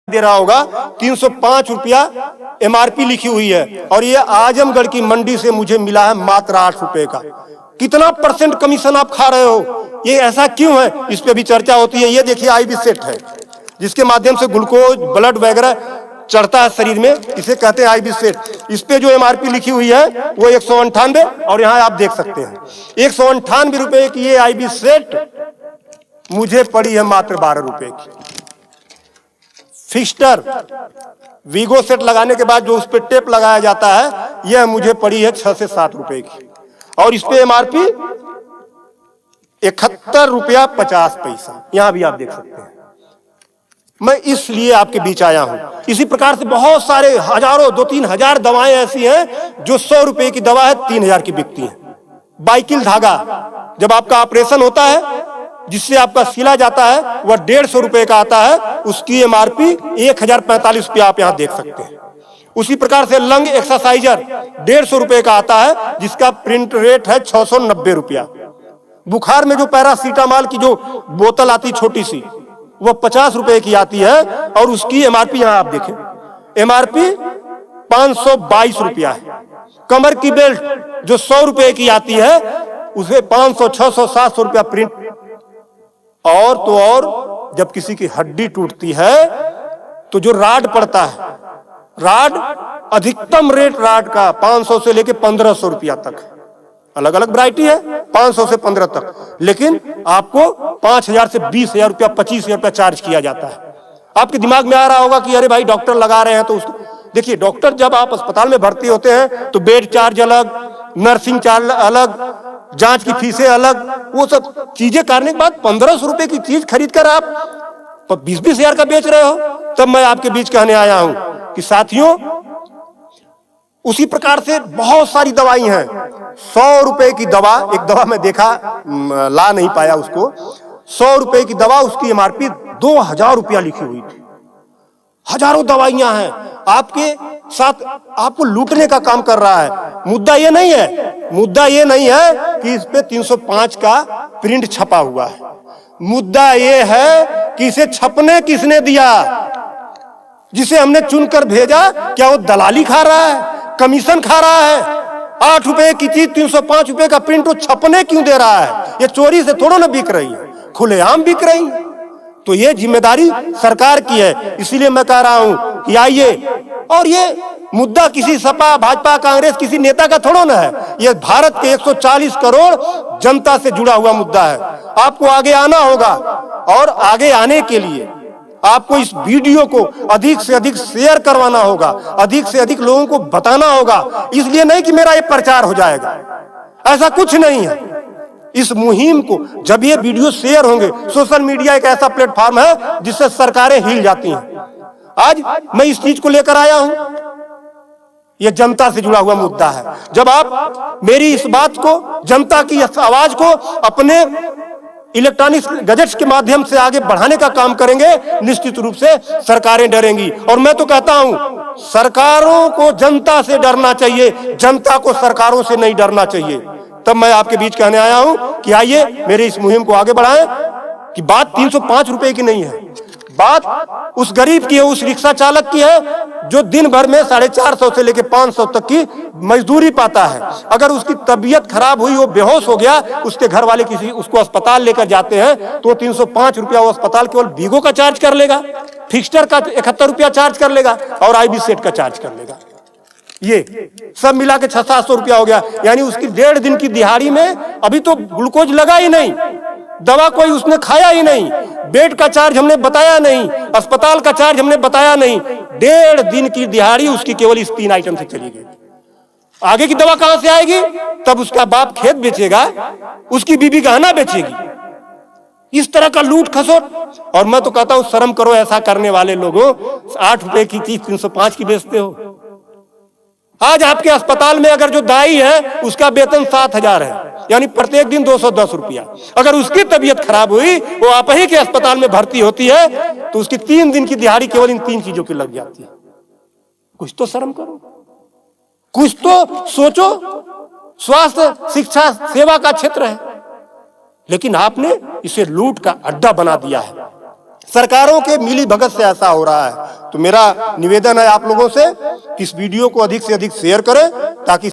दे रहा होगा 305 रुपया एमआरपी लिखी हुई है और ये आजमगढ़ की मंडी से मुझे मिला है मात्र 8 रुपए का। कितना परसेंट कमीशन आप खा रहे हो? ये ऐसा क्यों है? इस पे भी चर्चा होती है। ये देखिए आईबी सेट है जिसके माध्यम से ग्लूकोज ब्लड वगैरह चढ़ता है शरीर में, इसे कहते हैं आईबी सेट। इस पे जो एमआरपी लिखी हुई है वो 198 और यहाँ आप देख सकते हैं 198 रुपए की ये आईबी सेट मुझे पड़ी है मात्र 12 रुपए की। फिक्स्टर वीगो सेट लगाने के बाद जो उस पर टेप लगाया जाता है यह मुझे पड़ी है 6 से 7 रुपए की और इस पे एमआरपी 71 रुपया 50 पैसा। यहां भी आप देख सकते हैं। मैं इसलिए आपके बीच आया हूं। इसी प्रकार से बहुत सारे हजारों 2-3 हजार दवाएं ऐसी हैं जो 100 रुपए की दवा है 3000 की बिकती है। बाइकिल धागा जब आपका ऑपरेशन होता है जिससे आपका सिला जाता है वह 150 रुपए का आता है, उसकी एमआरपी 1045 रुपया आप यहां देख सकते हैं। उसी प्रकार से लंग एक्सरसाइजर 150 रुपए का आता है जिसका प्रिंट रेट है 690 रुपया। बुखार में जो पैरासीटामॉल की जो बोतल आती छोटी सी वह 50 रुपए की आती है और उसकी एमआरपी यहां आप देखें एमआरपी 522 रुपया है। कमर की बेल्ट जो 100 रुपए की आती है उसे 500, 600, 700 रुपया प्रिंट। और तो और जब किसी की हड्डी टूटती है तो जो राड पड़ता है, राड अधिकतम रेट राड का 500 से लेके 1500 रुपया तक, अलग अलग वैरायटी है 500 से 15 तक, लेकिन आपको 5000 से 20,000 रुपया 25,000 रुपया चार्ज किया जाता है। आपके दिमाग में आ रहा होगा कि अरे भाई डॉक्टर लगा रहे हैं तो उसको देखिए, डॉक्टर जब आप अस्पताल में भर्ती होते हैं तो बेड चार्ज अलग, नर्सिंग चार्ज अलग, जांच की फीसें अलग, वो सब चीजें करने के बाद 1500 रुपए की चीज खरीद कर आप 20-20 हजार का बेच रहे हो। तब मैं आपके बीच कहने आया हूं कि साथियों उसी प्रकार से बहुत सारी दवाई हैं। 100 रुपए की दवा, एक दवा मैं देखा ला नहीं पाया उसको, 100 रुपए की दवा उसकी एमआरपी 2000 रुपया लिखी हुई थी। हजारों दवाइयां हैं आपके साथ, आपको लूटने का काम कर रहा है। मुद्दा ये नहीं है, मुद्दा ये नहीं है कि इस पे 305 का प्रिंट छपा हुआ है। मुद्दा ये है कि इसे छपने किसने दिया? जिसे हमने चुनकर भेजा, क्या वो दलाली खा रहा है, कमीशन खा रहा है? 8 रुपए की चीज 305 रुपए का प्रिंट वो छपने क्यों दे रहा है? ये चोरी से थोड़ा ना बिक रही है, खुलेआम बिक रही है। तो ये जिम्मेदारी सरकार की है। इसीलिए मैं कह रहा हूं कि आइए, और ये मुद्दा किसी सपा भाजपा कांग्रेस किसी नेता का थोड़ा ना है, ये भारत के 140 करोड़ जनता से जुड़ा हुआ मुद्दा है। आपको आगे आना होगा और आगे आने के लिए आपको इस वीडियो को अधिक से अधिक शेयर करवाना होगा, अधिक से अधिक लोगों को बताना होगा। इसलिए नहीं कि मेरा ये प्रचार हो जाएगा, ऐसा कुछ नहीं है। इस मुहिम को जब ये वीडियो शेयर होंगे, सोशल मीडिया एक ऐसा प्लेटफॉर्म है जिससे सरकारें हिल जाती हैं। आज मैं इस चीज को लेकर आया हूं, यह जनता से जुड़ा हुआ मुद्दा है। जब आप मेरी इस बात को, जनता की इस आवाज को अपने इलेक्ट्रॉनिक गैजेट्स के माध्यम से आगे बढ़ाने का काम करेंगे, निश्चित रूप से सरकारें डरेंगी। और मैं तो कहता हूं सरकारों को जनता से डरना चाहिए, जनता को सरकारों से नहीं डरना चाहिए। तब मैं आपके बीच कहने आया हूं कि आइए मेरी इस मुहिम को आगे बढ़ाएं। कि बात 305 रुपए की नहीं है, बात उस गरीब की है, उस रिक्शा चालक की है जो दिन भर में 450 से लेकर 500 तक की मजदूरी पाता है। अगर उसकी तबीयत खराब हुई, वो बेहोश हो गया, उसके घर वाले किसी उसको अस्पताल लेकर जाते हैं तो 305 रुपया वो अस्पताल केवल वीगो का चार्ज कर लेगा, फिक्स्टर का 71 रुपया चार्ज कर लेगा और आईबी सेट का चार्ज कर लेगा। ये सब मिला के 600-700 रुपया हो गया। यानी उसकी 1.5 दिन की दिहाड़ी में अभी तो ग्लूकोज लगा ही नहीं, दवा कोई उसने खाया ही नहीं, बेड का चार्ज हमने बताया नहीं, अस्पताल का चार्ज हमने बताया नहीं। 1.5 दिन की दिहाड़ी उसकी केवल इस 3 आइटम से चली गई। आगे की दवा कहां से आएगी? तब उसका बाप खेत बेचेगा, उसकी बीबी गहना बेचेगी। इस तरह का लूट खसोट। और मैं तो कहता हूं शर्म करो ऐसा करने वाले लोगों। 8 रुपए की चीज 305 की बेचते हो। आज आपके अस्पताल में अगर जो दाई है उसका वेतन 7,000 है, यानी प्रत्येक दिन 210 रुपया। अगर उसकी तबीयत खराब हुई, वो आप ही के अस्पताल में भर्ती होती है तो उसकी 3 दिन की दिहाड़ी केवल इन 3 चीजों की लग जाती है। कुछ तो शर्म करो, कुछ तो सोचो। स्वास्थ्य, शिक्षा, सेवा का क्षेत्र है, लेकिन आपने इसे लूट का अड्डा बना दिया है। सरकारों के मिली भगत से ऐसा हो रहा है। तो मेरा निवेदन है आप लोगों से कि इस वीडियो को अधिक से अधिक शेयर करें ताकि